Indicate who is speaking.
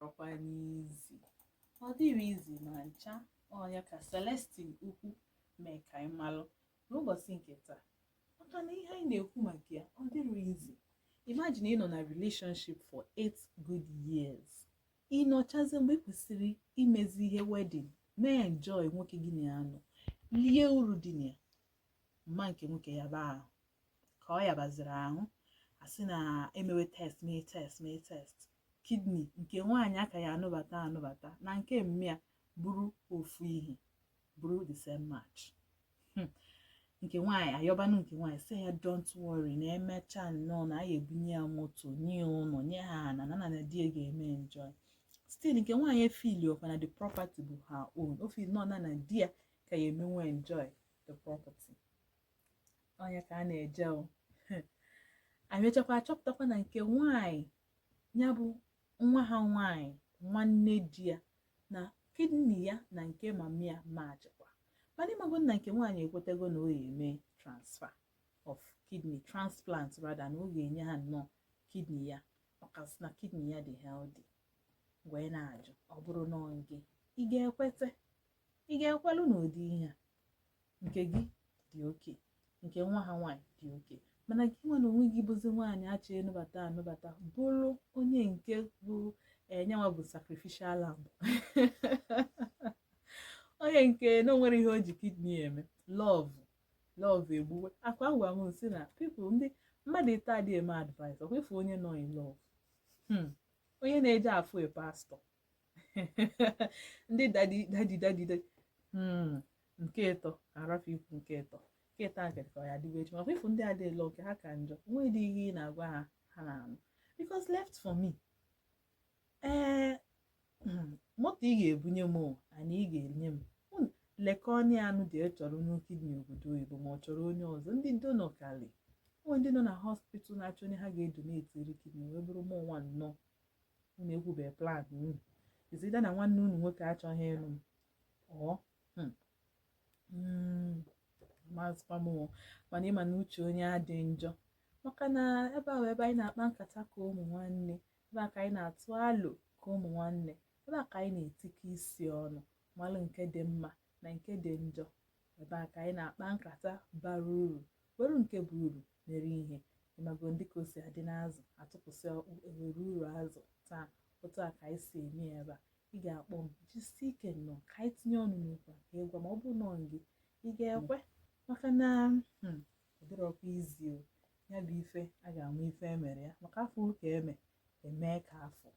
Speaker 1: ọkwa n'izi ọ dịrị izi ma ncha. Ọnya ka Celestine ukwu mee ka anyị malụ n'ụbọchị nke taa, maka na ihe anyị na-ekwu maka ya ọ dịrị izi. Imagine ị nọ na relationship for 8 good years, ị nọchazi mgbe ị kwesịrị imezi ihe wedding, mee enjoy nwoke gị na ya nọ, lie uru dị na ya. Mma nke nwoke ya ba ahụ ka ọ yabaziri ahụ, asị na emewe test mee test kidney nke nwaanyị aka ya anụbata na nke mmịa bụrụ ofu ihe, bụrụ the same match. Nke nwaanyị ayọbanụ nke nwaanyị sị ya don't worry, na emecha nnọọ na ya ebunye ya moto, nye ụlọ, nye ha na di ga-eme enjoy. Still nke nwaanyị feel ọkwa na the property bụ her own, o feel nọ na di ya ka ya emenwe enjoy the property. Onye ka a na-eje o anyị mechakwa achọpụtakwa na nke nwaanyị ya bụ nwa ha nwaanyị, nwanne di ya, na kidney ya na nke mami ya machikwa. Mana ịmago na nke nwaanyị ekwetego na ọ ga-eme transfer of kidney, transplant rather, na ọ ga-enye ha nnọọ kidney ya ọkasị na kidney ya dị healthy. Wee na-ajụ, ọ bụrụ na gị ị ga-ekwete, ị ga-ekwelu n'ụdị ihe a? Nke gị dị oke, nke nwa ha nwaanyị dị oke, mana gị nwa na onwe gị bụzi nwaanyị achọ anụbata bụrụ onye nke bụ enyanwa bụ sacrificial lamb onye nke na o nwere ihe o ji kidney eme. Love egbuwe akwa gwa m si na people ndị mmadụ ite adị eme advice ọ kwefu onye nọ in love. Onye na-eje afụ a pastor ndị dadi nke ịtọ arafu ikwu nke ịtọ nke ka ya dịbe echi, ma kwefu ndị adị love nke ha ka njọ, nwedị ihe ị na-agwa ha na-anụ. Because left for me, moto ị ga-ebunye m ana ị ga-enye m lekọni anụ dị chọrọ n'kidney obodo oyibo, ma ọ chọrọ onye ọzọ. Ndị donor kali onwe ndị nọ na hospital na-achọ onye ha ga-edonate eri kidney, wee bụrụ mụ nwa nnọọ unu ekwube plan unu izida na nwanne unu nwoke achọghị ịnụ m mazikwa m. Mana ịma na uche onye adị njọ, maka na ebe ahụ ebe anyị na-akpa nkata ka ụmụ nwanne, ebe a ka anyị na-atụ alo ka ụmụ nwanne, ebe a ka anyị na-etikọ isi ọnụ malụ nke dị mma na nke dị njọ. Ebe a ka anyị na-akpa nkata bara uru, were nke bụ uru mere ihe. Ịmago ndị ka o si adị n'azụ atụpụsị ọkpụ ewere uru azụ taa. Otu a ka anyị si eme ya ebe a. Ị ga-akpọ m jisi ike nnọọ ka anyị tinye ọnụ n'okwu ka ịgwa ma ọ bụ nọọ gị ị ga-ekwe, maka na ọ dịrọkwa izi o. Ya bụ ife a ga-amụ ife emere ya, maka afọ ụka eme ka afọ